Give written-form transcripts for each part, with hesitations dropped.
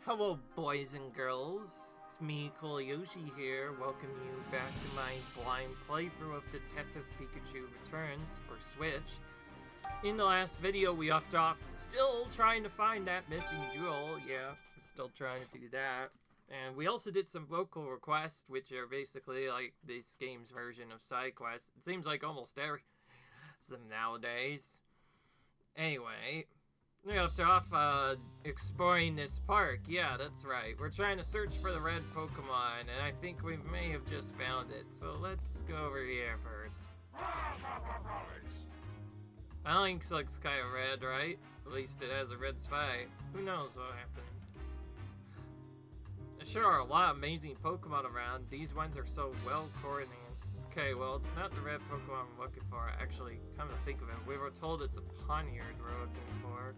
Hello, boys and girls. It's me, Yoshi here. Welcome you back to my blind playthrough of Detective Pikachu Returns for Switch. In the last video, we left off still trying to find that missing jewel. Yeah, we're still trying to do that. And we also did some local requests, which are basically like this game's version of side quests. It seems like almost every them nowadays. Anyway, we left off exploring this park. Yeah, that's right. We're trying to search for the red Pokemon, and I think we may have just found it. So let's go over here first. That lynx looks kind of red, right? At least it has a red spike. Who knows what happens? There sure are a lot of amazing Pokemon around. These ones are so well coordinated. Okay, well, it's not the red Pokemon we're looking for. Actually, come to think of it, we were told it's a Poniard we're looking for.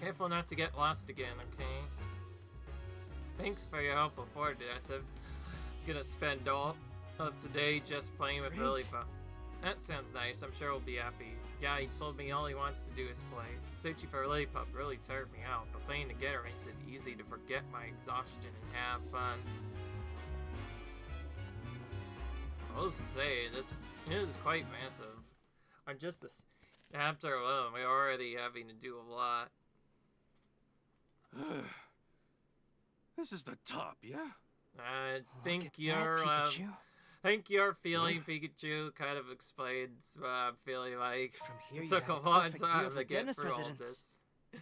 Careful not to get lost again, okay? Thanks for your help before, Detective. Gonna spend all of today just playing with Lillipup. That sounds nice. I'm sure he'll be happy. Yeah, he told me all he wants to do is play. Searching for Lillipup really tired me out, but playing together makes it easy to forget my exhaustion and have fun. I'll say, this is quite massive. On just this chapter alone, we're already having to do a lot. This is the top, yeah? I think your feeling, Pikachu, kind of explains what I'm feeling like. From here It took you a have long perfect time view of to the get dentist through all residence. this.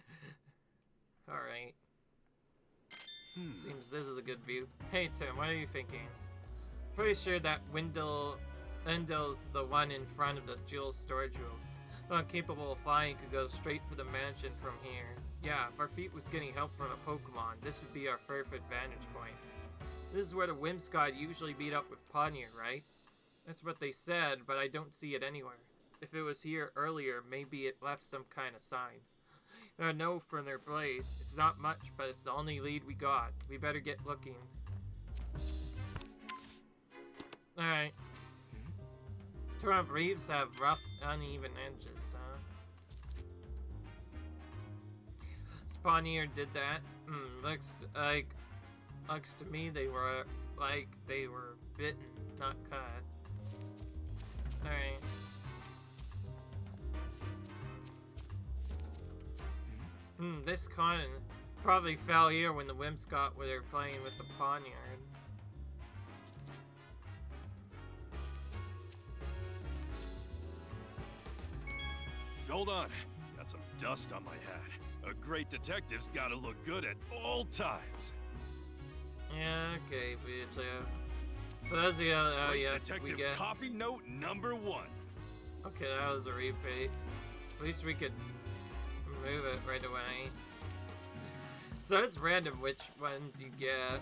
Alright. Seems this is a good view. Hey Tim, what are you thinking? Pretty sure that window's the one in front of the jewel storage room. Not capable of flying, could go straight for the mansion from here. Yeah, if our feet was getting help from a Pokemon, this would be our perfect vantage point. This is where the Whimsicott usually meet up with Poniard, right? That's what they said, but I don't see it anywhere. If it was here earlier, maybe it left some kind of sign. I know from their blades. It's not much, but it's the only lead we got. We better get looking. Alright. Trump reefs have rough, uneven edges, huh? Poniard did that. Looks to me they were bitten, not cut. Alright. This con probably fell here when the Whimsicott were playing with the Poniard. Hold on. Got some dust on my hat. A great detective's gotta look good at all times. Yeah, okay, Pikachu. For those of you, oh yes, Detective we get... Coffee Note #1. Okay, that was a repeat. At least we could move it right away. So it's random which ones you get.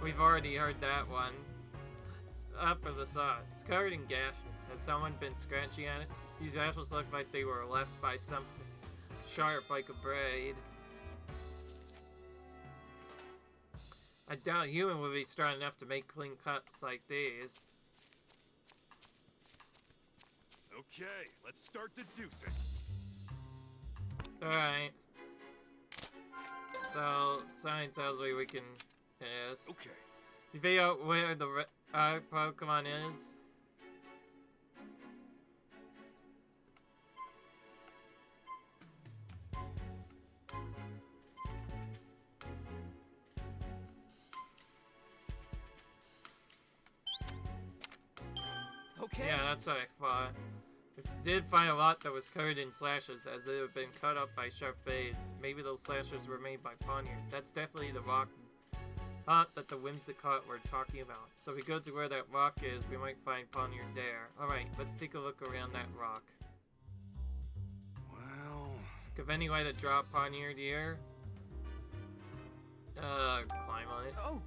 We've already heard that one. It's up of the side. It's covered in gashes. Has someone been scratching at it? These gashes look like they were left by something sharp like a blade. I doubt a human would be strong enough to make clean cuts like these. Okay, let's start deducing. Alright. So, sign tells me we can... Yes. Okay. You figure out where the Pokemon is? Okay. Yeah, that's what I thought. We did find a lot that was covered in slashes, as they have been cut up by sharp blades. Maybe those slashes were made by Poniard. That's definitely the rock that the Whimsicott were talking about. So if we go to where that rock is, we might find Poniard there. Alright, let's take a look around that rock. Well... If any way to drop Poniard here? Climb on it. Oh,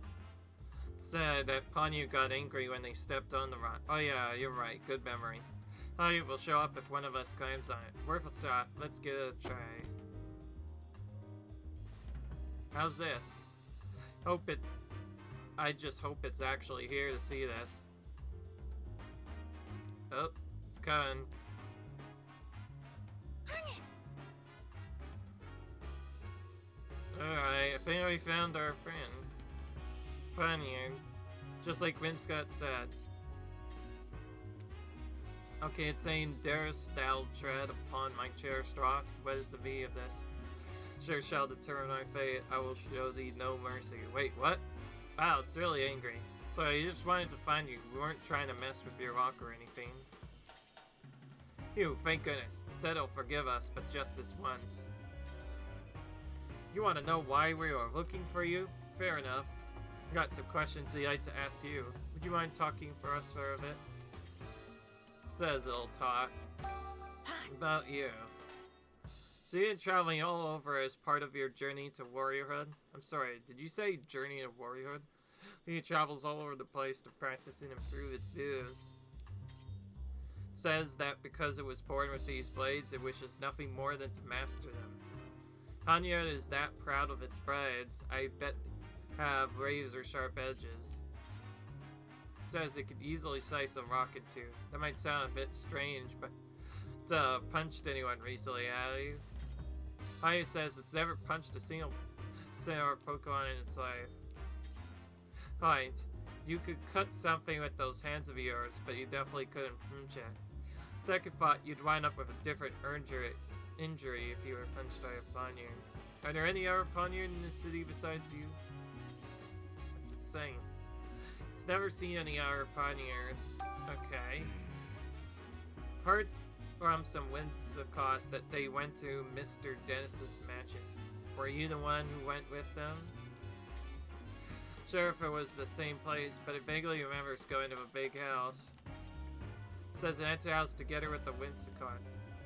Said that Poniard got angry when they stepped on the rock. Oh yeah, you're right. Good memory. Poniard will show up if one of us climbs on it. Worth a shot. Let's give it a try. How's this? I just hope it's actually here to see this. Oh, it's coming. Alright, I think we found our friend. It's Pioneer. Just like Whimscott said. Okay, it's saying, darest thou tread upon my cherished rock? What is the meaning of this? Sure shall determine my fate. I will show thee no mercy. Wait, what? Wow, it's really angry. So I just wanted to find you. We weren't trying to mess with your rock or anything. Phew, thank goodness. It said it'll forgive us, but just this once. You want to know why we were looking for you? Fair enough. I got some questions I'd like to ask you. Would you mind talking for us for a bit? It says it'll talk. About you. So you've been traveling all over as part of your journey to warriorhood? I'm sorry, did you say journey to warriorhood? He travels all over the place to practice and improve its moves. It says that because it was born with these blades, it wishes nothing more than to master them. Poniard is that proud of its blades, I bet have razor-sharp edges. It says it could easily slice a rock in two. That might sound a bit strange, but it's punched anyone recently, have you? Poniard says it's never punched a single Pokemon in its life. Point. You could cut something with those hands of yours, but you definitely couldn't punch it. Second thought, you'd wind up with a different injury if you were punched by a Poniard. Are there any other Poniard in this city besides you? What's it saying? It's never seen any other Poniard. Okay. Heard from some Whimsicott that they went to Mr. Dennis's mansion. Were you the one who went with them? Sure if it was the same place, but it vaguely remembers going to a big house. It says an enter house together with the Whimsicott.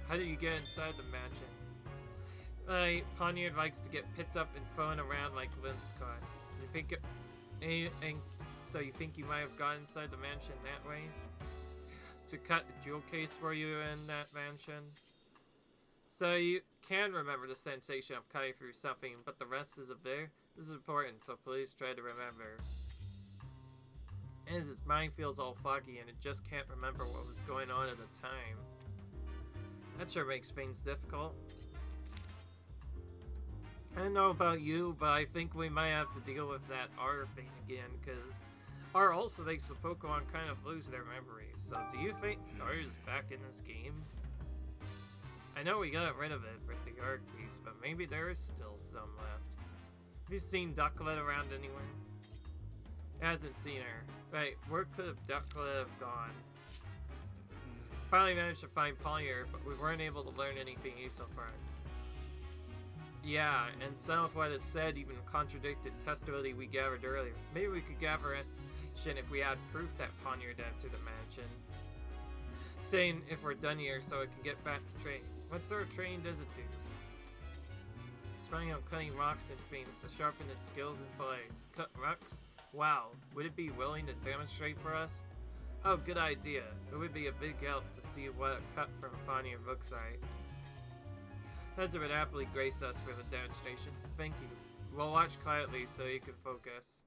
How did you get inside the mansion? Poniard likes to get picked up and thrown around like Whimsicott. So you think you might have got inside the mansion that way? To cut a jewel case for you in that mansion? So you can remember the sensation of cutting through something, but the rest isn't there? This is important, so please try to remember. As its mind feels all foggy and it just can't remember what was going on at the time. That sure makes things difficult. I don't know about you, but I think we might have to deal with that R thing again, because R also makes the Pokemon kind of lose their memories. So do you think R is back in this game? I know we got rid of it with the art piece, but maybe there is still some left. Have you seen Ducklet around anywhere? Hasn't seen her. Right, where could Ducklet have gone? Finally managed to find Poniard, but we weren't able to learn anything useful from it. Yeah, and some of what it said even contradicted testimony we gathered earlier. Maybe we could gather it if we had proof that Poniard entered the mansion. Saying if we're done here so it can get back to train. What sort of training does it do? It's planning on cutting rocks and things to sharpen its skills and blades. Cut rocks? Wow, would it be willing to demonstrate for us? Oh, good idea. It would be a big help to see what a cut from Poniard looks like. As it would happily grace us with a demonstration. Thank you. We'll watch quietly so you can focus.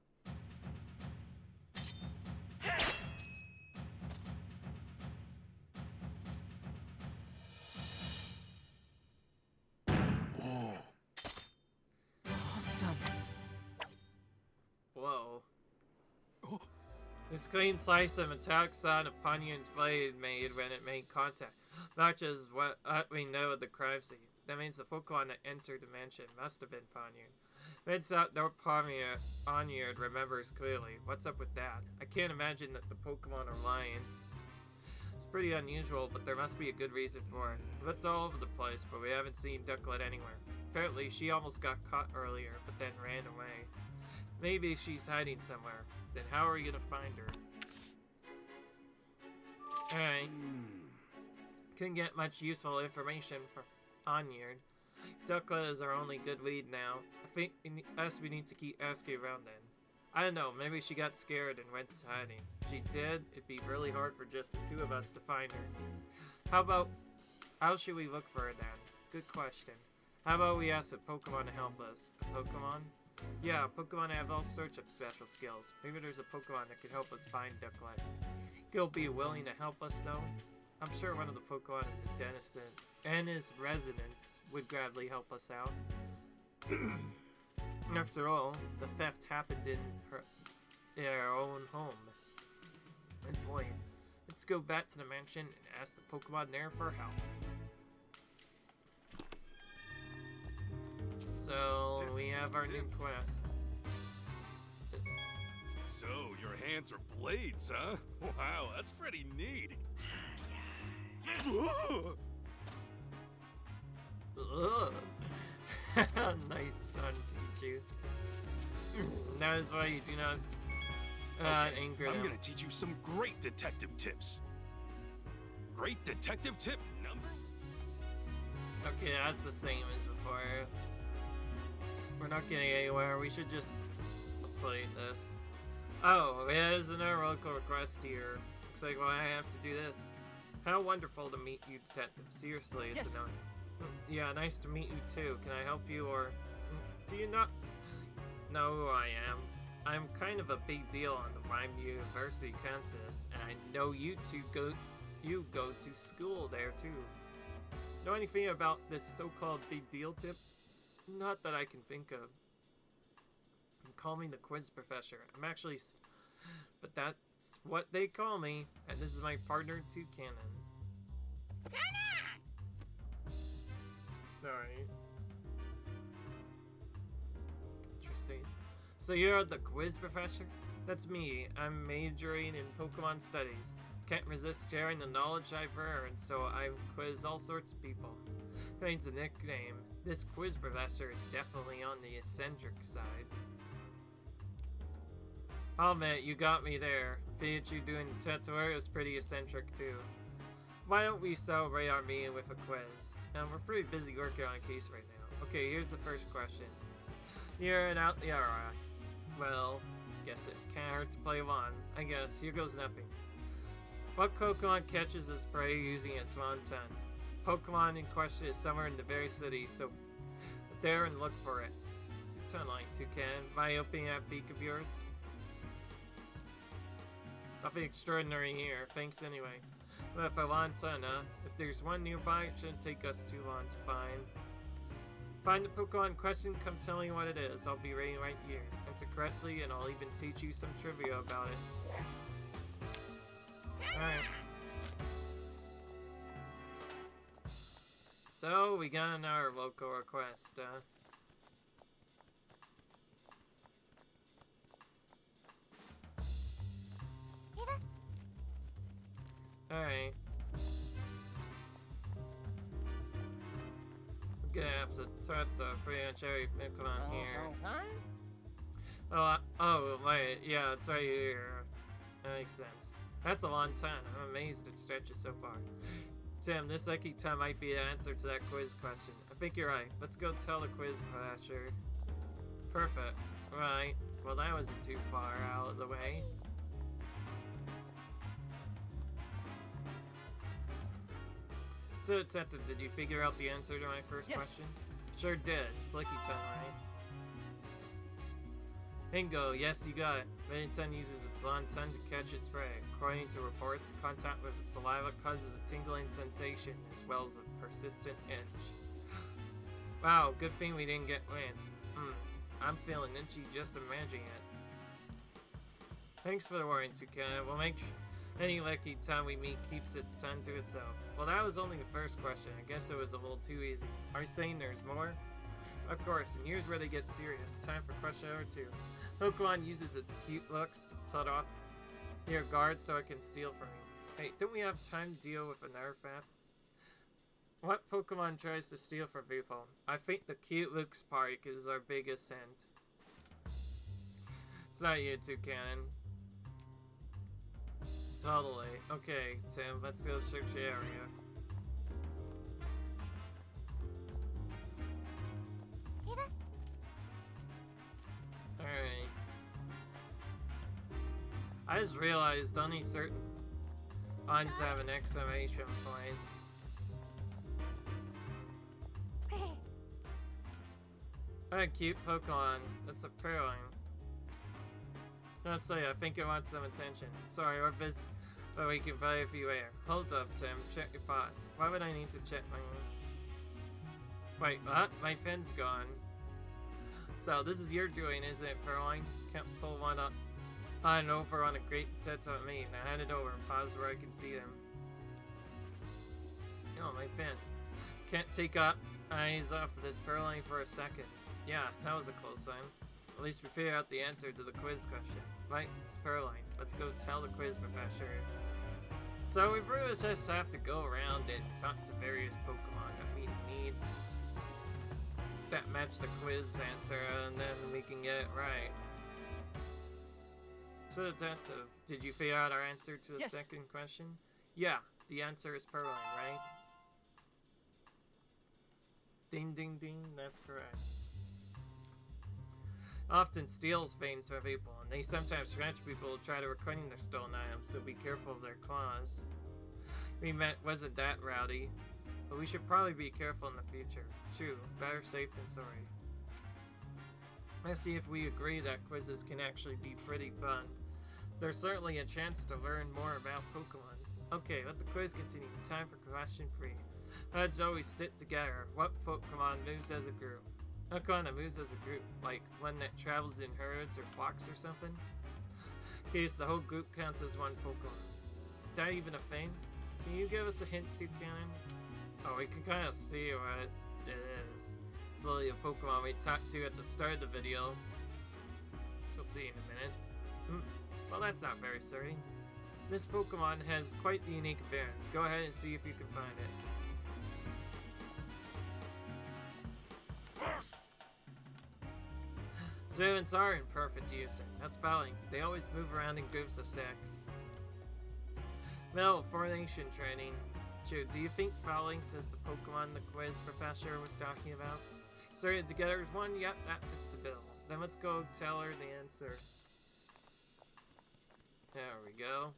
Awesome. Whoa. This clean slice of metallic sound of Poniard's blade made when it made contact matches what we know of the crime scene. That means the Pokemon that entered the mansion must have been Poniard. It's out that Poniard remembers clearly. What's up with that? I can't imagine that the Pokemon are lying. It's pretty unusual, but there must be a good reason for it. We looked all over the place, but we haven't seen Ducklet anywhere. Apparently, she almost got caught earlier, but then ran away. Maybe she's hiding somewhere. Then how are we gonna find her? Alright. Couldn't get much useful information from Poniard. Ducklet is our only good lead now. I think we need to keep asking around then. I don't know, maybe she got scared and went to hiding. If she did, it'd be really hard for just the two of us to find her. How should we look for her then? Good question. How about we ask a Pokemon to help us? A Pokemon? Yeah, Pokemon have all sorts of special skills. Maybe there's a Pokemon that could help us find Ducklet. You'll be willing to help us though? I'm sure one of the Pokemon in the dentist and his residents would gladly help us out. After all, the theft happened in their own home. And boy, let's go back to the mansion and ask the Pokemon there for help. So, we have our new quest. So, your hands are blades, huh? Wow, that's pretty neat. Ugh. Nice son, Pikachu. That is why you do not anger them. I'm gonna teach you some great detective tips. Great detective tip number? Okay, that's the same as before. We're not getting anywhere. We should just play this. Oh, there's another local request here. Looks like I have to do this. How wonderful to meet you, Detective. Seriously, it's Yes. an honor. Yeah, nice to meet you too. Can I help you, or do you not know who I am? I'm kind of a big deal on the Rhyme University campus, and I know you go to school there too. Know anything about this so-called big deal tip? Not that I can think of. Call me the quiz professor. I'm actually, but that's what they call me, and this is my partner, Toucanon. Alright. Interesting. So you're the quiz professor? That's me. I'm majoring in Pokemon studies. Can't resist sharing the knowledge I've earned, so I quiz all sorts of people. Thanks a nickname. This quiz professor is definitely on the eccentric side. I'll admit, you got me there. Pikachu doing Tutorial is pretty eccentric too. Why don't we celebrate our meeting with a quiz? Now, we're pretty busy working on a case right now. Okay, here's the first question. You're an Outliera. Well, guess it can't hurt to play one. I guess. Here goes nothing. What Pokemon catches its prey using its long tongue? Pokemon in question is somewhere in the very city, so there and look for it. It's a ton like Toucan. By opening that beak of yours? Nothing extraordinary here. Thanks anyway. But if I want to, if there's one nearby, it shouldn't take us too long to find. Find the Pokemon in question, come tell me what it is. I'll be waiting right here. Answer correctly, and I'll even teach you some trivia about it. Alright. So, we got another local request, Alright. We're gonna have to start pretty much every Pokemon here. Oh, wait, yeah, it's right here. That makes sense. That's a long time. I'm amazed it stretches so far. Tim, this lucky time might be the answer to that quiz question. I think you're right. Let's go tell the quiz professor. Perfect. Right. Well, that wasn't too far out of the way. So, Detective, did you figure out the answer to my first question? Sure did. It's Lucky Ton, right? Bingo, yes, you got it. Lucky Ton uses its long tongue to catch its prey. According to reports, contact with its saliva causes a tingling sensation as well as a persistent itch. Wow, good thing we didn't get went. I'm feeling itchy just imagining it. Thanks for the warning, Toucan. We'll make any Lucky Ton we meet keeps its tongue to itself. Well, that was only the first question. I guess it was a little too easy. Are you saying there's more? Of course, and here's where they get serious. Time for question number 2. Pokemon uses its cute looks to put off your guard so it can steal from you. Hey, don't we have time to deal with another fact? What Pokemon tries to steal from people? I think the cute looks part is our biggest hint. It's not you, Toucan. Totally. Okay, Tim, let's go search the area. Alright. I just realized only certain ones have an exclamation point. A cute Pokemon. That's appealing. Honestly, I think it wants some attention. Sorry, we're busy. But we can buy if you air. Hold up, Tim. Check your pots. Why would I need to check my... Wait, what? My pen's gone. So, this is your doing, isn't it, Furline? Can't pull one up. On over on a great detective at me. Now hand it over and pause where I can see them. No, my pen. Can't take eyes off of this Furline for a second. Yeah, that was a close sign. At least we figured out the answer to the quiz question. Right, it's Furline. Let's go tell the quiz professor. So we pretty much just have to go around and talk to various Pokemon that we need that match the quiz answer, and then we can get it right. So Detective, did you figure out our answer to the second question? Yeah, the answer is Purline, right? Ding ding ding, that's correct. Often steals veins from people, and they sometimes scratch people to try to reclaim their stolen items, so be careful of their claws. We wasn't that rowdy, but we should probably be careful in the future. True, better safe than sorry. Let's see if we agree that quizzes can actually be pretty fun. There's certainly a chance to learn more about Pokemon. Okay, let the quiz continue. Time for question 3. Let's always stick together. What Pokemon moves as a group? What kind of moves as a group? Like one that travels in herds or flocks or something? Okay, so the whole group counts as one Pokemon. Is that even a thing? Can you give us a hint too, Cannon? Oh, we can kind of see what it is. It's literally a Pokemon we talked to at the start of the video. Which we'll see in a minute. Well, that's not very certain. This Pokemon has quite the unique appearance. Go ahead and see if you can find it. Surveillance are in perfect use. That's Phalanx. They always move around in groups of 6. Well, formation training. True, do you think Phalanx is the Pokemon the quiz professor was talking about? Sorted together as one? Yep, that fits the bill. Then let's go tell her the answer. There we go.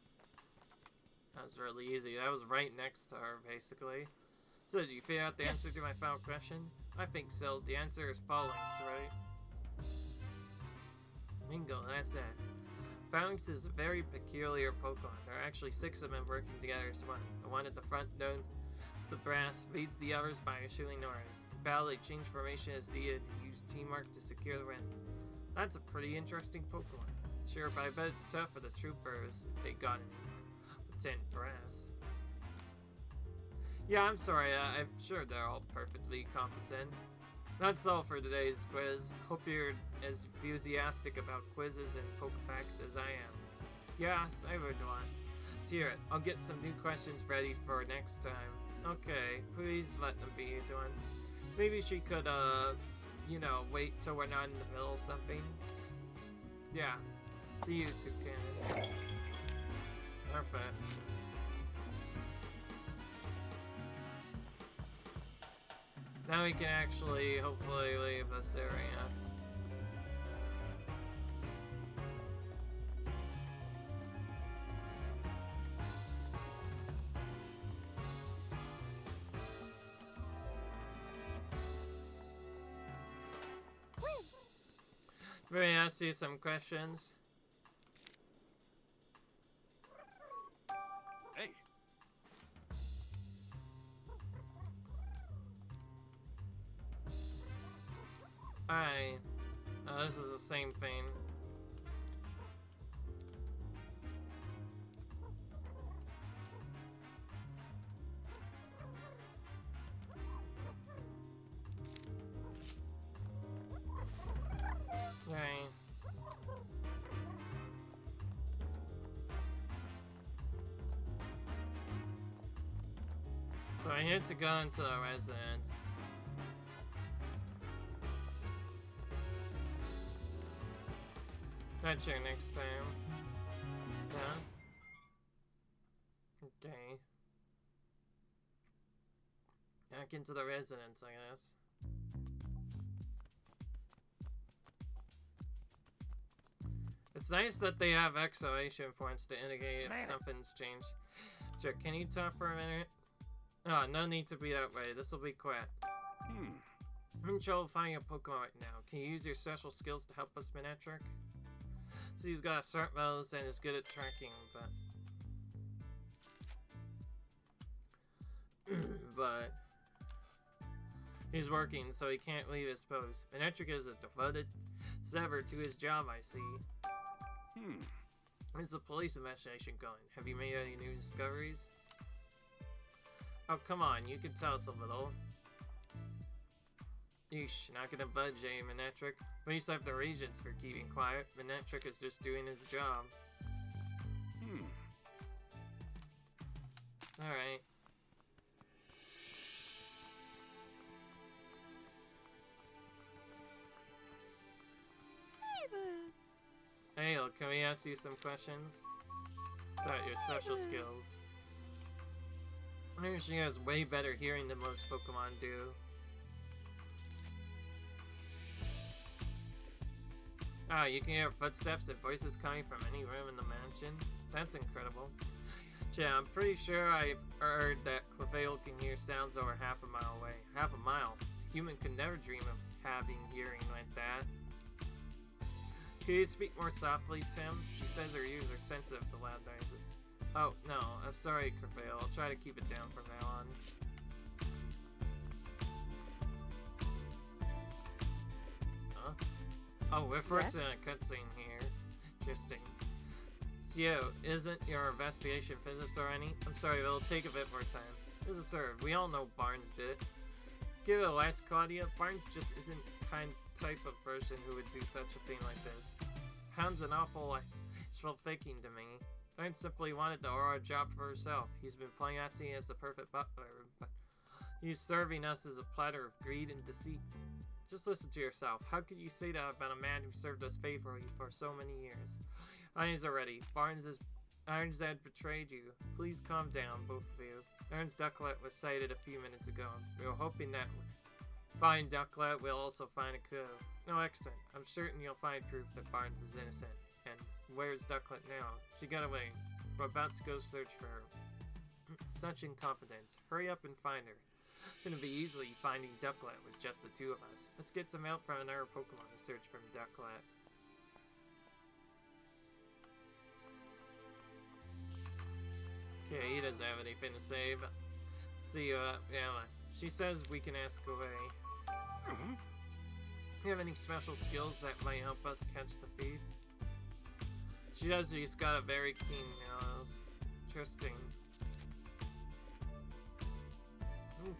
That was really easy. That was right next to her, basically. So, did you figure out the answer to my final question? I think so. The answer is Phalanx, right? Bingo, that's it. Phalanx is a very peculiar Pokemon. There are actually 6 of them working together as one. The one at the front, known as the Brass, leads the others by issuing orders. In battle, they change formation as needed and use teamwork to secure the win. That's a pretty interesting Pokemon. Sure, but I bet it's tough for the troopers if they got any pretend brass. Yeah, I'm sorry, I'm sure they're all perfectly competent. That's all for today's quiz. Hope you're as enthusiastic about quizzes and Pokefacts as I am. Yes, I would want. Let's hear it. I'll get some new questions ready for next time. Okay, please let them be easy ones. Maybe she could, you know, wait till we're not in the middle of something. Yeah. See you two, Cannon. Perfect. Now we can actually, hopefully, leave this area. Let me ask you some questions. Hey. Alright. This is the same thing. Alright. So I need to go into the residence. I'll check next time. Yeah? Okay. Back into the residence, I guess. It's nice that they have exclamation points to indicate if something's changed. Sure, can you talk for a minute? Oh, no need to be that way. This will be quick. I'm in trouble finding a Pokemon right now. Can you use your special skills to help us, Manectric? So he's got a smart mouse and is good at tracking, but... but he's working, so he can't leave his post. Manectric is a devoted server to his job, I see. How's the police investigation going? Have you made any new discoveries? Oh, come on, you can tell us a little. Yeesh, not gonna budge, eh, Manectric? Police have their reasons for keeping quiet. Manectric is just doing his job. Alright. Hey, can we ask you some questions? About your social skills. I hear she has way better hearing than most Pokemon do. Ah, you can hear footsteps and voices coming from any room in the mansion? That's incredible. Yeah, I'm pretty sure I've heard that Clefairy can hear sounds over half a mile away. Half a mile? A human could never dream of having hearing like that. Can you speak more softly, Tim? She says her ears are sensitive to loud noises. Oh, no, I'm sorry, Clefairy. I'll try to keep it down from now on. Huh? Oh, we're first in a cutscene here. Interesting. So, isn't your investigation physics or any? I'm sorry, it'll take a bit more time. This is sir, we all know Barnes did it. Give it a last, Claudia. Barnes just isn't the kind type of person who would do such a thing like this. Hound's an awful thinking to me. Barnes simply wanted the Aurora job for herself. He's been playing acting as the perfect butler, but he's serving us as a platter of greed and deceit. Just listen to yourself. How could you say that about a man who served us faithfully for so many years? Eyes already. Barnes had betrayed you. Please calm down, both of you. Ernst Ducklet was sighted a few minutes ago. We were hoping that find Ducklet, we'll also find a clue. No, excellent. I'm certain you'll find proof that Barnes is innocent. And where's Ducklet now? She got away. We're about to go search for her. Such incompetence. Hurry up and find her. Gonna be easily finding Ducklet with just the two of us. Let's get some help from another Pokemon to search for Ducklet. Okay, he doesn't have anything to say, but let's see, yeah, she says we can ask away. You have any special skills that might help us catch the thief? She does, she's got a very keen nose. Interesting.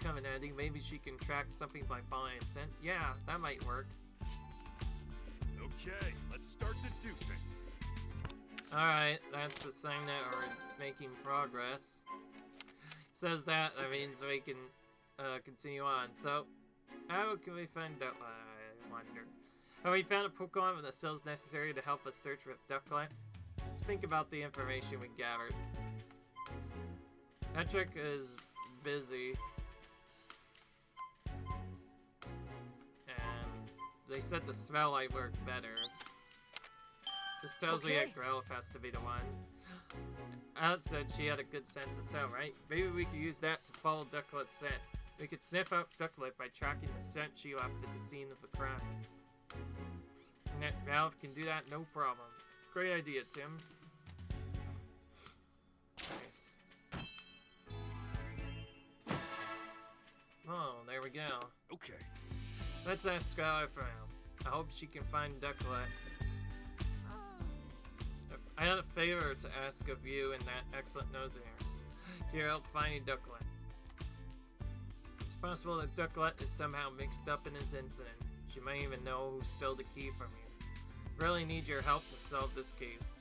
Come in handy, maybe she can track something by following a scent. Yeah, that might work. Okay, let's start deducing. Alright, that's a sign that we're making progress. Says that means we can continue on. So, how can we find Ducklet, I wonder? Have we found a Pokemon with the skills necessary to help us search for Ducklet? Let's think about the information we gathered. Patrick is busy. And they said the smell light worked better. This tells me that Growlithe has to be the one. Alex said she had a good sense of smell, right? Maybe we could use that to follow Ducklet's scent. We could sniff out Ducklet by tracking the scent she left at the scene of the crime. And Growlithe can do that no problem. Great idea, Tim. Nice. Oh, there we go. Okay. Let's ask Growlithe for help. I hope she can find Ducklet. I had a favor to ask of you and that excellent nose of yours. Can you help finding Ducklet? It's possible that Ducklet is somehow mixed up in this incident. She might even know who stole the key from you. Really need your help to solve this case.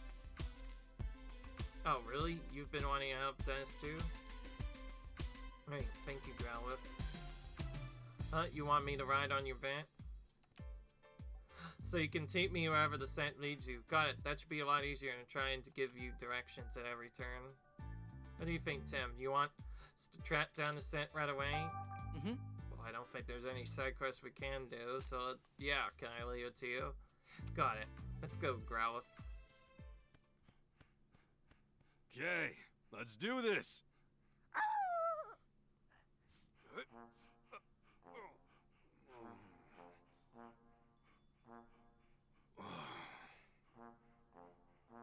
Oh, really? You've been wanting to help Dennis too? Hey, thank you, Growlithe. Huh? You want me to ride on your back? So you can take me wherever the scent leads you. Got it. That should be a lot easier than trying to give you directions at every turn. What do you think, Tim? Do you want us to track down the scent right away? Well, I don't think there's any side quests we can do, so yeah, can I leave it to you? Got it. Let's go, Growlithe. Okay, let's do this.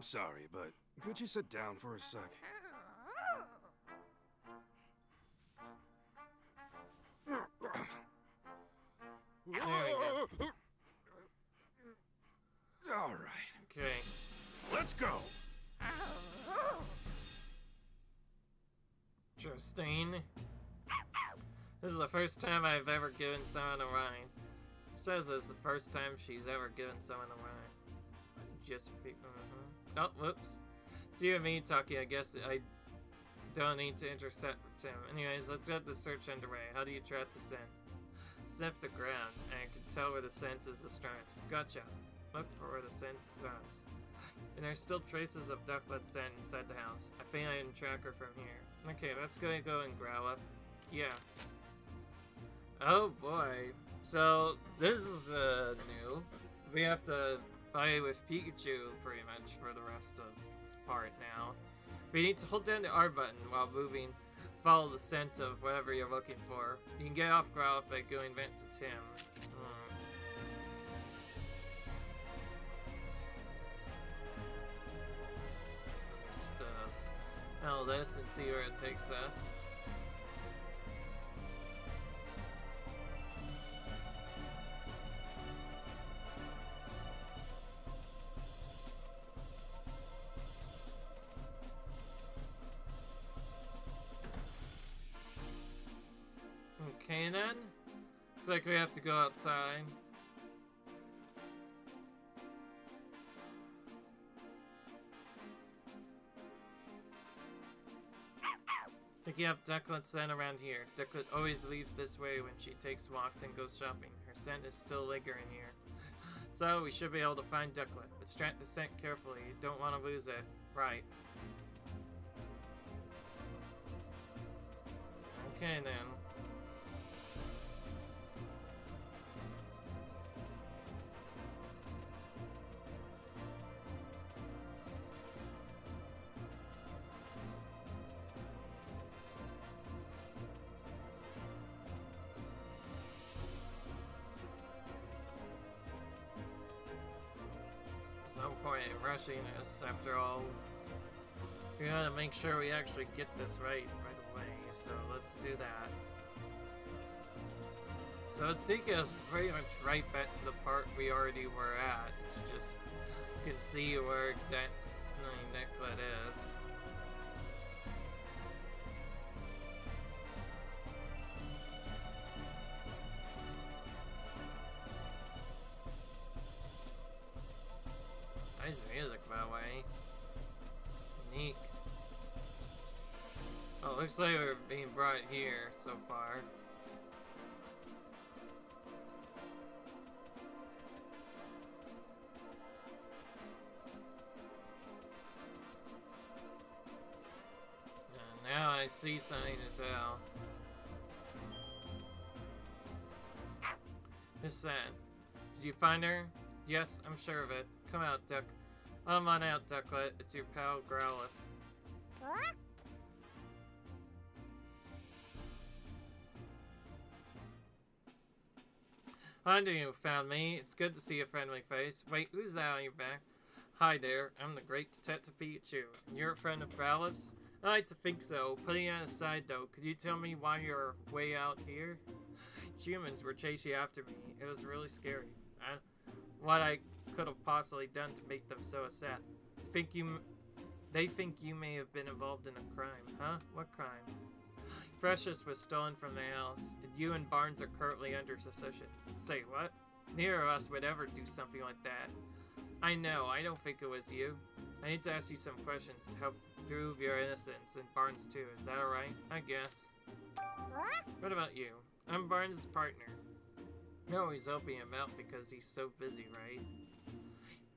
Sorry, but could you sit down for a sec? go. All right, Okay. let's go. Justine. This is the first time I've ever given someone a ride. Says it's the first time she's ever given someone a ride. Just oh, whoops. It's you and me talking. I guess I don't need to intercept Tim. Anyways, let's get the search underway. How do you track the scent? Sniff the ground, and I can tell where the scent is the strongest. Gotcha. Look for where the scent is strongest. And there's still traces of Ducklet scent inside the house. I think I can track her from here. Okay, let's go and growl up. Yeah. Oh boy. So, this is new. We have to fight with Pikachu pretty much for the rest of this part now. We need to hold down the R button while moving. Follow the scent of whatever you're looking for. You can get off Growlithe by going back to Tim. Just smell this and see where it takes us. Okay then. Looks like we have to go outside. Picking up Ducklet's scent around here. Ducklet always leaves this way when she takes walks and goes shopping. Her scent is still lingering here. So we should be able to find Ducklet. Extract the scent carefully. You don't want to lose it. Right. Okay then. No point in rushing this. After all, we gotta make sure we actually get this right away. So let's do that. So it's taking us pretty much right back to the part we already were at. It's just you can see where exactly Nicklet is. Nice music, by the way. Unique. Oh, looks like we're being brought here so far. And now I see something as well. This scent. Did you find her? Yes, I'm sure of it. Come out, Duck. Come on out, Ducklet. It's your pal, Growlithe. What? Finally, you found me. It's good to see a friendly face. Wait, who's that on your back? Hi there, I'm the great Detective Pikachu. You're a friend of Growlithe's? I like to think so. Putting that aside, though, could you tell me why you're way out here? Humans were chasing after me. It was really scary. What I could have possibly done to make them so upset. They think you may have been involved in a crime, huh? What crime? Precious was stolen from the house, and you and Barnes are currently under suspicion. Say what? Neither of us would ever do something like that. I know, I don't think it was you. I need to ask you some questions to help prove your innocence, and Barnes too. Is that alright? I guess. What? What about you? I'm Barnes' partner. You're always helping him out because he's so busy, right?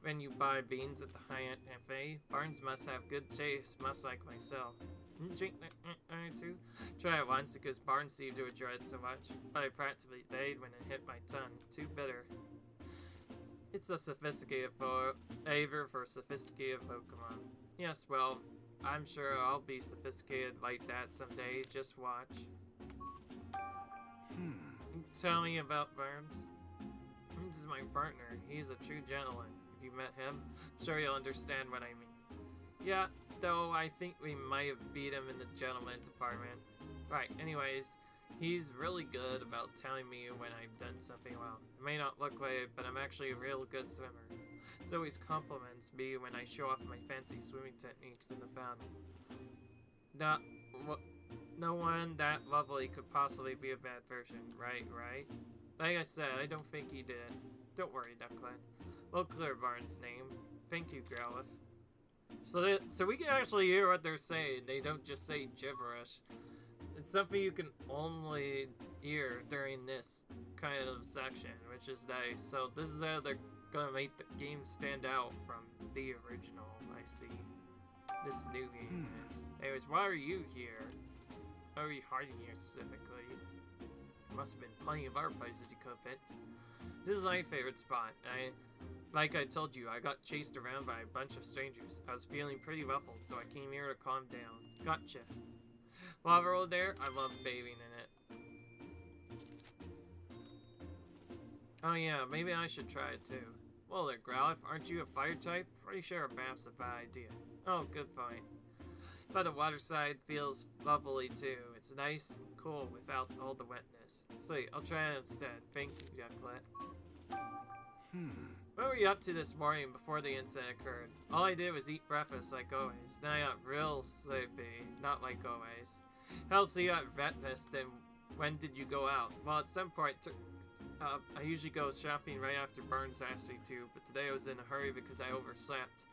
When you buy beans at the high-end cafe, Barnes must have good taste, much like myself. Drink that too? Try it once because Barnes seemed to enjoy it so much, but I practically died when it hit my tongue. Too bitter. It's a sophisticated flavor for sophisticated Pokemon. Yes, well, I'm sure I'll be sophisticated like that someday. Just watch. Tell me about Barnes. This is my partner. He's a true gentleman. If you met him, I'm sure you'll understand what I mean. Yeah, though I think we might have beat him in the gentleman department. Right, anyways, He's really good about telling me when I've done something well. It may not look like it, but I'm actually a real good swimmer. It always compliments me when I show off my fancy swimming techniques in the fountain. No one that lovely could possibly be a bad version, right? Like I said, I don't think he did. Don't worry, Duckland. We'll clear Barnes' name. Thank you, Growlithe. So we can actually hear what they're saying. They don't just say gibberish. It's something you can only hear during this kind of section, which is nice. So this is how they're gonna make the game stand out from the original, I see. This new game is. Anyways, why are you here? Why are you hiding here specifically? There must have been plenty of other places you could have picked. This is my favorite spot. Like I told you, I got chased around by a bunch of strangers. I was feeling pretty ruffled, so I came here to calm down. Gotcha. Lava roll there, I love bathing in it. Oh yeah, maybe I should try it too. Well there, Growlithe, aren't you a fire type? Pretty sure a bath's a bad idea. Oh, good point. But the water side feels lovely too. It's nice and cool without all the wetness. Sweet, I'll try it instead. Thank you, Ducklet. What were you up to this morning before the incident occurred? All I did was eat breakfast like always. Then I got real sleepy, not like always. Hell, so you got breakfast, then when did you go out? Well, at some point, I usually go shopping right after Barnes asked me to, but today I was in a hurry because I overslept.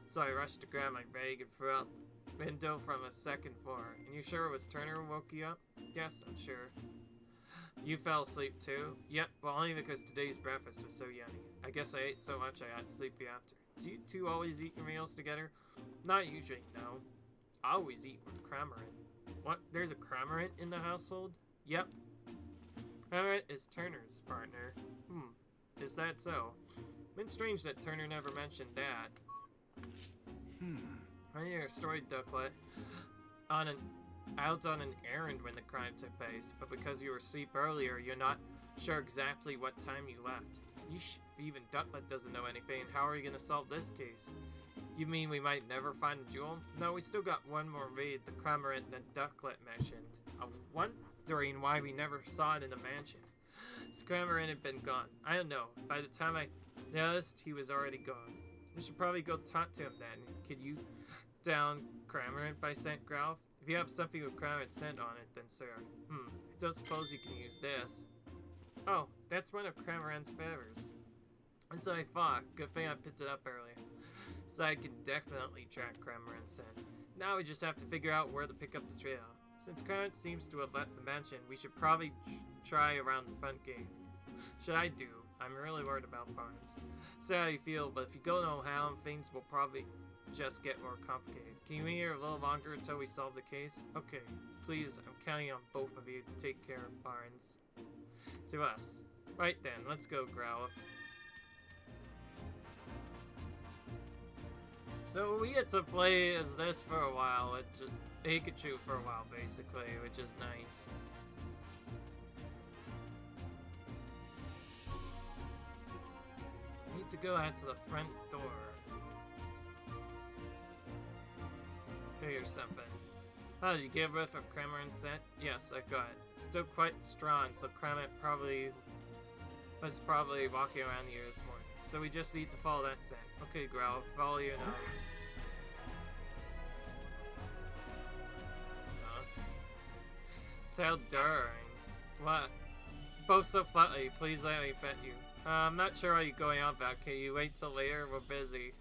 So I rushed to grab my bag and threw out the window from a second floor. And you sure it was Turner who woke you up? Yes, I'm sure. You fell asleep too? Yep, well only because today's breakfast was so yummy. I guess I ate so much I got sleepy after. Do you two always eat your meals together? Not usually, no. I always eat with Cramorant. What? There's a Cramorant in the household? Yep. Cramorant is Turner's partner. Is that so? It's strange that Turner never mentioned that. I hear a story, Ducklet. Out on an errand when the crime took place, but because you were asleep earlier, you're not sure exactly what time you left. Yeesh, if even Ducklet doesn't know anything, how are we gonna solve this case? You mean we might never find a jewel? No, we still got one more lead, the Cramorant that Ducklet mentioned. I'm wondering why we never saw it in the mansion. This Cramorant had been gone. I don't know. By the time I noticed, he was already gone. We should probably go talk to him then. Could you down Cramorant by scent, Growlithe? If you have something with Cramorant scent on it, then sir. I don't suppose you can use this. Oh, that's one of Cramorant's favors. That's what I thought. Good thing I picked it up earlier. So I can definitely track Cramorant's scent. Now we just have to figure out where to pick up the trail. Since Cramorant seems to have left the mansion, we should probably try around the front gate. Should I do? I'm really worried about Barnes. Say how you feel, but if you go no how, things will probably just get more complicated. Can you be here a little longer until we solve the case? Okay, please, I'm counting on both of you to take care of Barnes. To us. Right then, let's go, Growlithe. So we get to play as this for a while, Pikachu for a while basically, which is nice. We need to go out to the front door. Here's something. Oh, did you get rid of Cramorant's scent? Yes, I got it. It's still quite strong, so Cramorant was probably walking around here this morning. So we just need to follow that scent. Okay, Growlithe, follow your nose. So daring. What? Both so flatly, please let me pet you. I'm not sure what you're going on about. Can you wait till later? We're busy.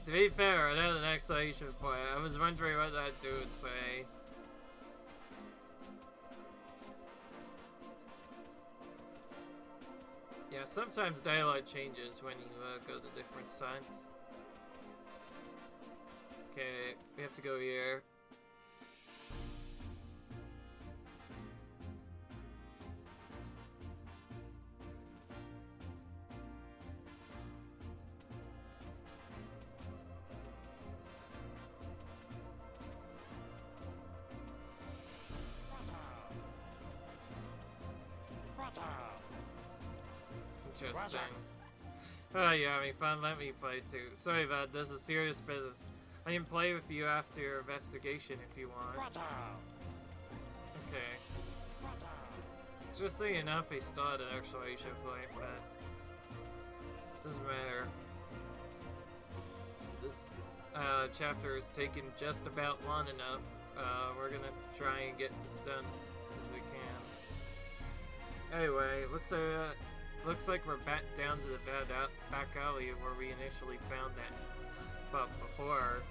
To be fair, I had an exclamation point. I was wondering what that dude would say. Yeah, sometimes dialogue changes when you go to different sites. Okay, we have to go here. Interesting. Oh, you having fun? Let me play too. Sorry, bud. This is serious business. I can play with you after your investigation if you want. Just so you know, if he started actually, you should play, but doesn't matter. This chapter is taking just about long enough. We're gonna try and get this done as soon as we can. Anyway, looks like we're back down to the back alley where we initially found that. But before,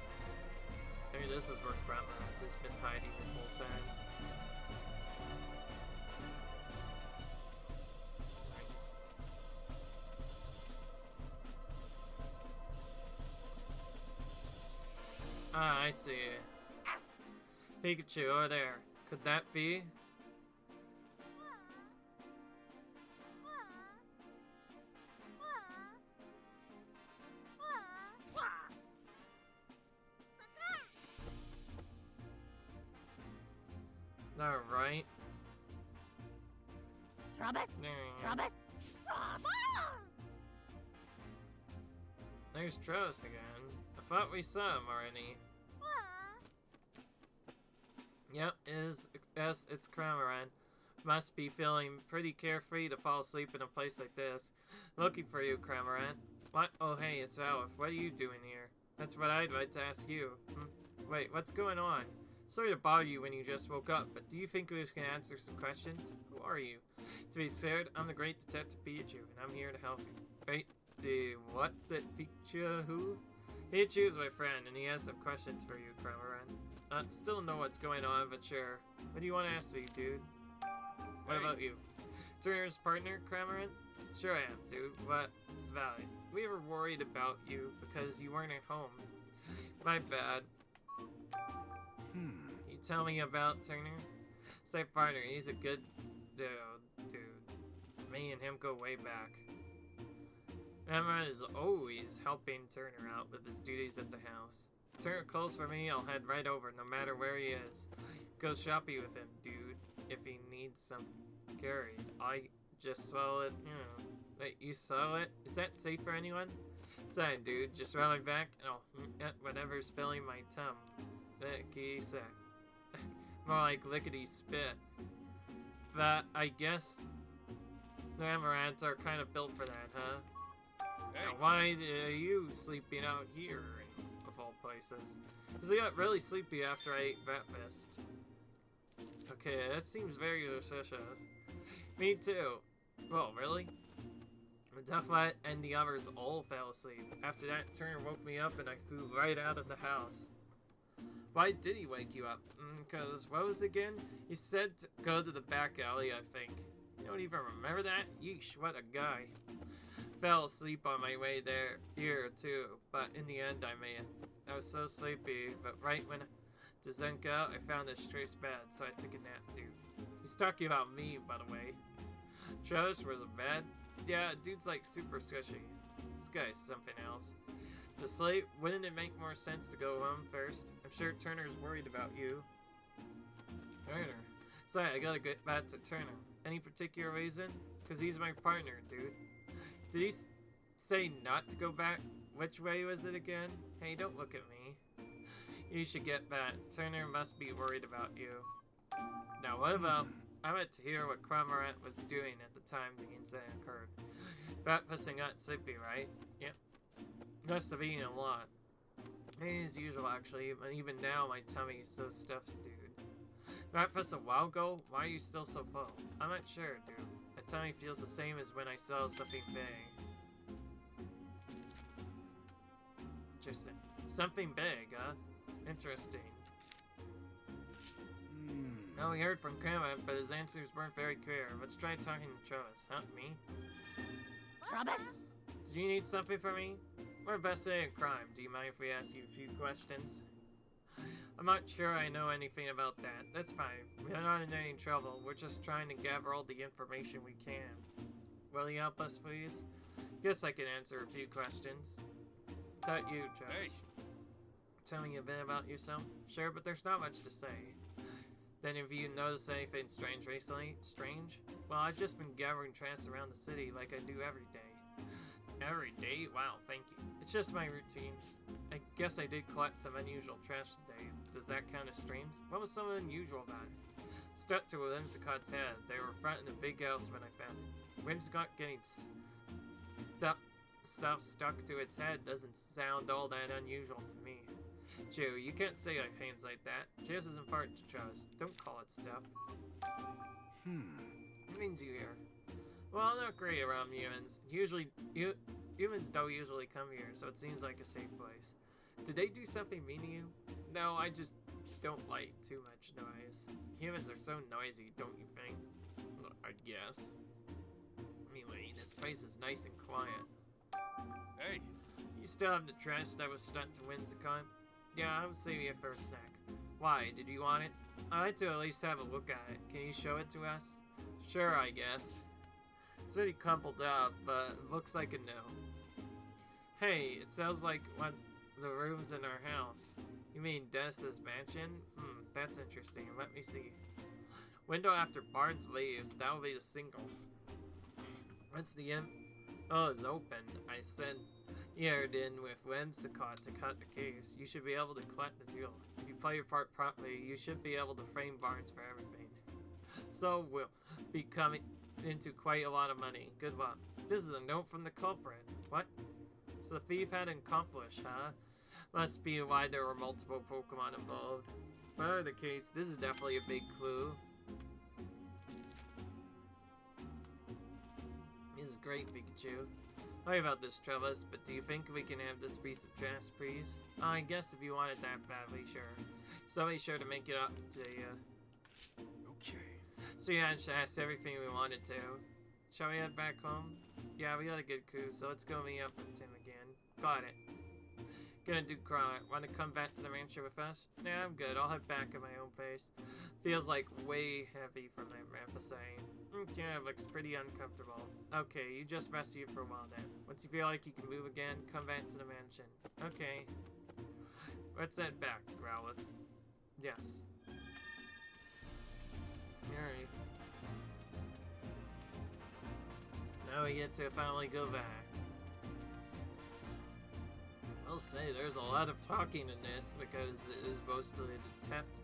maybe this is where Cramorant has been hiding this whole time. Ah, I see. Pikachu, over there. Could that be? Alright. Drop it. There Drop he it. is. Drop There's Travis again. I thought we saw him already. Yep, it's Cramorant. Must be feeling pretty carefree to fall asleep in a place like this. Looking for you, Cramorant. What? Oh, hey, it's Aleph. What are you doing here? That's what I'd like to ask you. Wait, what's going on? Sorry to bother you when you just woke up, but do you think we can answer some questions? Who are you? To be scared, I'm the great Detective Pikachu, and I'm here to help you. Wait, what's it, Pikachu? Who? Pikachu is my friend, and he has some questions for you, Cramorant. Still don't know what's going on, but sure. What do you want to ask me, dude? What about you? Turner's partner, Cramorant? Sure I am, dude. What? It's valid. We were worried about you because you weren't at home. My bad. You tell me about Turner? Say partner, he's a good dude. Me and him go way back. Cramorant is always helping Turner out with his duties at the house. Turner calls for me, I'll head right over, no matter where he is. Go shopping with him, dude, if he needs some carried. I just swallow it, Wait, you swallow it? Is that safe for anyone? Sorry, dude, just rub my back, and I'll whatever's filling my tongue. Lickety sack. More like lickety spit. But I guess Cramorants are kind of built for that, huh? Hey. Now, why are you sleeping out here? Of all places. Because I got really sleepy after I ate breakfast. Okay, that seems very suspicious. Me too. Well, really? Ducklight and the others all fell asleep. After that, Turner woke me up and I flew right out of the house. Why did he wake you up? Because, what was it again? He said to go to the back alley, I think. You don't even remember that? Yeesh, what a guy. Fell asleep on my way here too, but in the end I made it. I was so sleepy, but right when to zunk out, I found this trace bed, so I took a nap, dude. He's talking about me, by the way. Travis was a bed? Yeah, dude's like super squishy. This guy's something else. To sleep, wouldn't it make more sense to go home first? I'm sure Turner's worried about you. Turner? Sorry, I gotta get back to Turner. Any particular reason? Because he's my partner, dude. Did he say not to go back? Which way was it again? Hey, don't look at me. You should get back. Turner must be worried about you. Now, what about... I went to hear what Cramorant was doing at the time the incident occurred. Breakfast and got sleepy, right? Yep. Must have eaten a lot. As usual, actually, but even now my tummy is so stuffed, dude. Breakfast a while ago? Why are you still so full? I'm not sure, dude. My tummy feels the same as when I saw something big. Interesting. Something big, huh? Interesting. Now we heard from Cramorant, but his answers weren't very clear. Let's try talking to Travis. Huh? Me? Drop it. Do you need something from me? We're invested in crime. Do you mind if we ask you a few questions? I'm not sure I know anything about that. That's fine. We're not in any trouble. We're just trying to gather all the information we can. Will you help us, please? Guess I can answer a few questions. Got you, Travis. Hey. Tell me a bit about yourself? Sure, but there's not much to say. Then have you noticed anything strange recently? Strange? Well, I've just been gathering trash around the city like I do every day. Every day? Wow, thank you. It's just my routine. I guess I did collect some unusual trash today. Does that count as strange? What was so unusual about it? stuck to Whimsicott's head. They were fronting a big house when I found it. Whimsicott getting stuff stuck to its head doesn't sound all that unusual to me. Chew, you can't say things like that. Chaos is important to trust. Don't call it stuff. What means you here? Well, I'm not great around humans. Humans don't usually come here, so it seems like a safe place. Did they do something mean to you? No, I just don't like too much noise. Humans are so noisy, don't you think? I guess. Anyway, this place is nice and quiet. Hey, You still have the trash that was stuck to Whimsicott? Yeah, I was saving it for a snack. Why? Did you want it? I'd like to at least have a look at it. Can you show it to us? Sure, I guess. It's pretty crumpled up, but it looks like a no. Hey, it sounds like one of the rooms in our house. You mean Dennis's mansion? That's interesting. Let me see. Window after Barnes leaves. That'll be the single. What's the end? Oh, it's open. I sent Yared in with Whimsicott to cut the case. You should be able to collect the deal. If you play your part properly, you should be able to frame Barnes for everything. So we'll be coming into quite a lot of money. Good luck. This is a note from the culprit. What? So the thief had an accomplice, huh? Must be why there were multiple Pokemon involved. Whatever the case, this is definitely a big clue. This is great, Pikachu. Sorry about this, Travis, but do you think we can have this piece of trash, please? I guess if you want it that badly, sure. So be sure to make it up to you. okay. So you managed to ask everything we wanted to. Shall we head back home? Yeah, we got a good coup, so let's go meet up with Tim again. Got it. Gonna do cry. Wanna come back to the rancher with us? Nah, I'm good. I'll head back at my own pace. Feels like way heavy from that Raphasine. Yeah, it looks pretty uncomfortable. Okay, you just rest here for a while then. Once you feel like you can move again, come back to the mansion. Okay. Let's head back, Growlithe. Yes. Alright. Now we get to finally go back. I'll say there's a lot of talking in this because it is mostly a detective.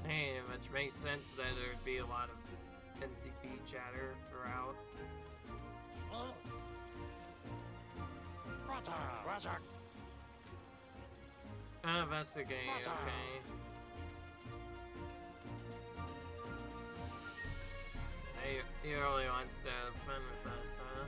Hey, which makes sense that there'd be a lot of NCP chatter throughout. Investigate, okay. Hey, he really wants to have fun with us, huh?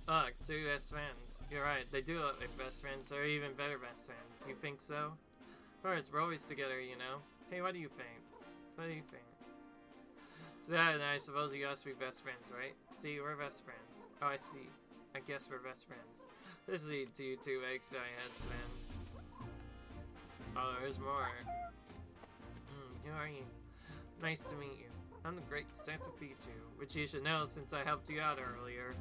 Look, two best friends. You're right, they do look like best friends, or even better best friends. You think so? Of course, we're always together, you know. Hey, what do you think? What do you think? So, I suppose you guys be best friends, right? See, we're best friends. Oh, I see. I guess we're best friends. This is to you two eggs I had, Sven. Oh, there's more. Who are you? Nice to meet you. I'm the great Detective Pikachu, which you should know since I helped you out earlier.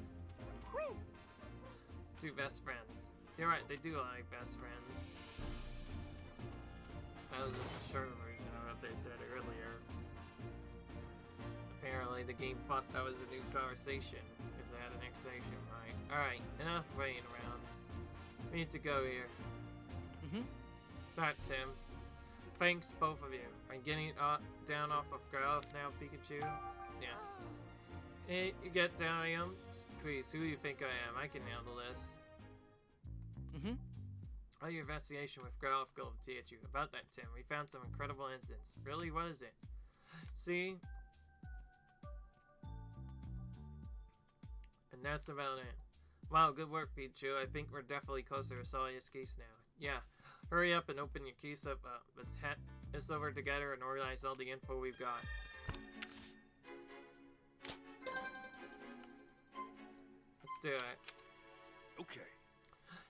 Two best friends. You're right, they do look like best friends. That was just a short version of what they said earlier. Apparently the game thought that was a new conversation, because they had an exclamation mark. Alright, enough waiting around. We need to go here. Alright, Tim. Thanks, both of you. Are you getting down off of Growlithe now, Pikachu? Yes. Hey, you get down, I am? Please, who do you think I am? I can handle this. Oh, your investigation with Growlithe will teach you. About that, Tim, we found some incredible incidents. Really, what is it? See? And that's about it. Wow, good work, Pikachu. I think we're definitely closer to solving this case now. Yeah, hurry up and open your case up. Let's head this over together and organize all the info we've got. Let's do it. Okay.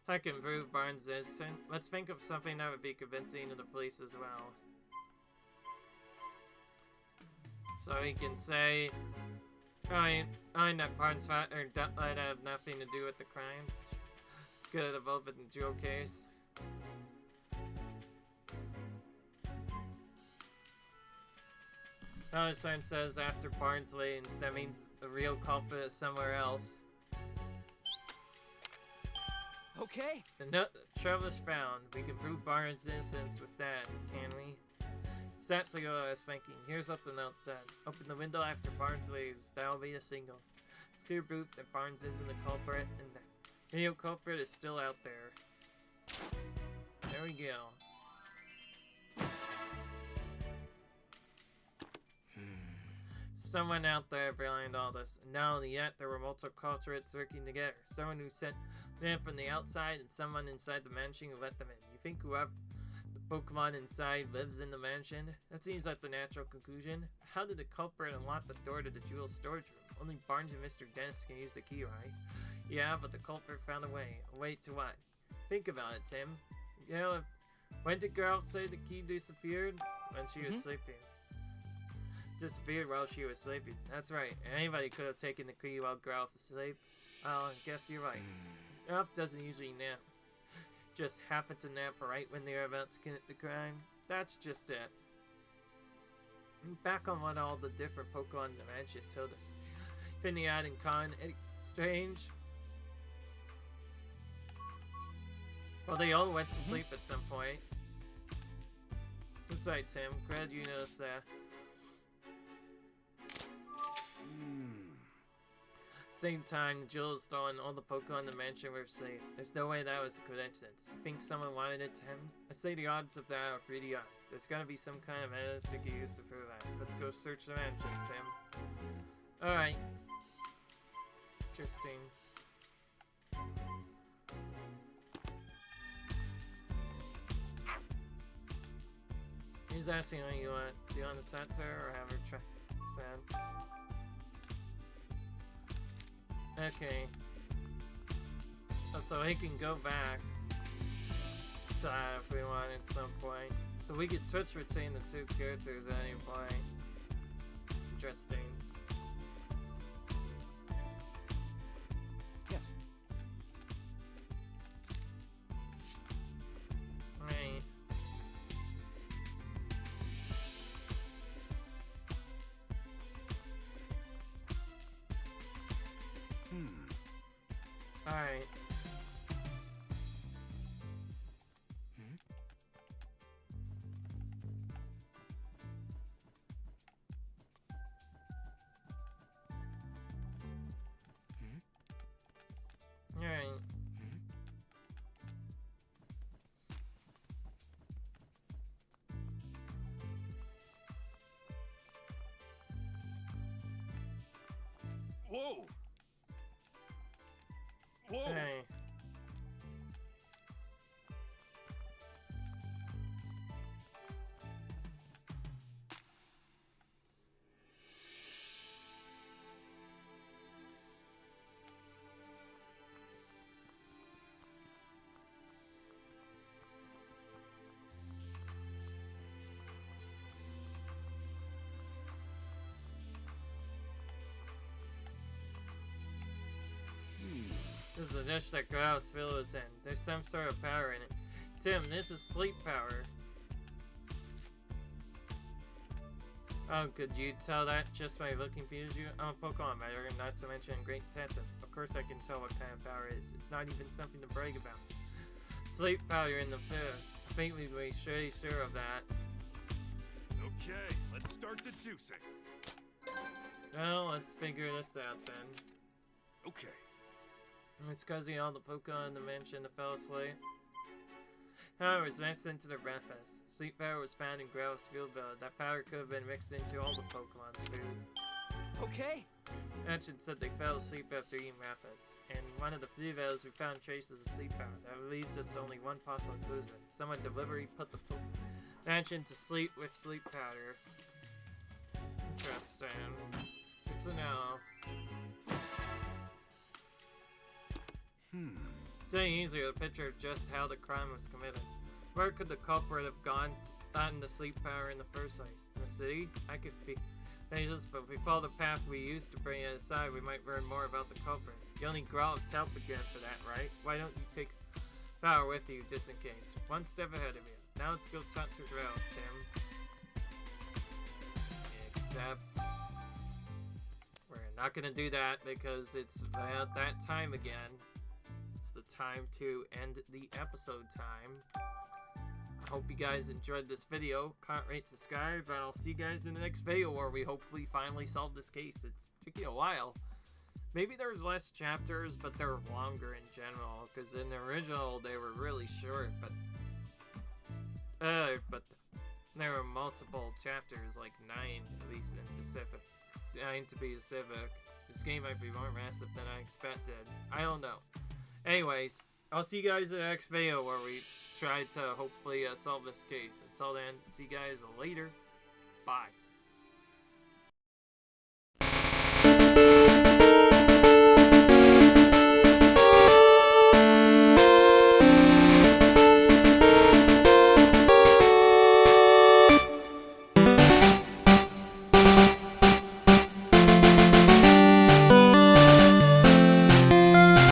I can prove Barnes is. Let's think of something that would be convincing to the police as well. So he can say, I that Barnes I'd have nothing to do with the crime. It's good at both in the jewel case. Another sign says after Barnes Lanes. That means the real culprit is somewhere else. Okay. The traveler's found. We can prove Barnes' innocence with that, can we? Exactly what I was thinking. Here's what the note said. Open the window after Barnes leaves. That'll be a signal. It's clear proof that Barnes isn't the culprit, and the real culprit is still out there. There we go. Someone out there behind all this. And not only yet, there were multiple culprits working together. Someone who sent them in from the outside and someone inside the mansion who let them in. You think whoever the Pokemon inside lives in the mansion? That seems like the natural conclusion. How did the culprit unlock the door to the jewel storage room? Only Barnes and Mr. Dennis can use the key, right? Yeah, but the culprit found a way. A way to what? Think about it, Tim. You know, when did girl say the key disappeared? When she was sleeping. Disappeared while she was sleeping. That's right. Anybody could have taken the key while Growlithe was asleep. I guess you're right. Growlithe doesn't usually nap. Just happened to nap right when they were about to commit the crime. That's just it. Back on what all the different Pokemon in the mansion told us. Piniat and Con, strange. Well, they all went to sleep at some point. That's right, Tim. Glad you noticed that. Same time, the jewel is stolen, all the Pokemon in the mansion were asleep. There's no way that was a coincidence. You think someone wanted it to him? I say the odds of that are pretty odd. There's gotta be some kind of evidence we can use to prove that. Let's go search the mansion, Tim. Alright. Interesting. He's asking what you want. Do you want to talk to her or have her try? Sad. Okay. Oh, so he can go back to if we want at some point. So we could switch between the two characters at any point. Interesting. Yes. Right. Alright. Alright. Whoa! Whoa! Hey. This is the dish that Growlithe is in. There's some sort of power in it. Tim, this is sleep power. Oh, could you tell that just by looking at you? I'm a Pokemon matter, not to mention a great detective. Of course I can tell what kind of power it is. It's not even something to brag about. Sleep power in the fifth. I think we'd be pretty sure of that. Okay, let's start deducing. Well, let's figure this out then. Okay. It's causing all the Pokemon in the mansion to fall asleep. However, it's mixed into their breakfast. Sleep power was found in Growlithe's field build. That power could have been mixed into all the Pokemon's food. Okay. Ancient said they fell asleep after eating breakfast. And one of the Fluvials, we found traces of sleep power. That leaves us to only one possible conclusion. Someone deliberately put the Ancient to sleep with sleep powder. Interesting. Good to know. It's getting easier to picture just how the crime was committed. Where could the culprit have gotten the sleep power in the first place? In the city? I could be dangerous, but if we follow the path we used to bring it aside, we might learn more about the culprit. You only Growlithe's help again for that, right? Why don't you take power with you, just in case? One step ahead of you. Now let's go talk to Growlithe, Tim. except we're not gonna do that because it's about that time again. It's the time to end the episode time. I hope you guys enjoyed this video. Comment, rate, subscribe, and I'll see you guys in the next video where we hopefully finally solve this case. It's taking a while. Maybe there's less chapters, but they're longer in general, because in the original they were really short, but there were multiple chapters, like 9 at least in Pacific. 9 to be specific. This game might be more massive than I expected. I don't know. Anyways, I'll see you guys in the next video where we try to hopefully solve this case. Until then, see you guys later. Bye.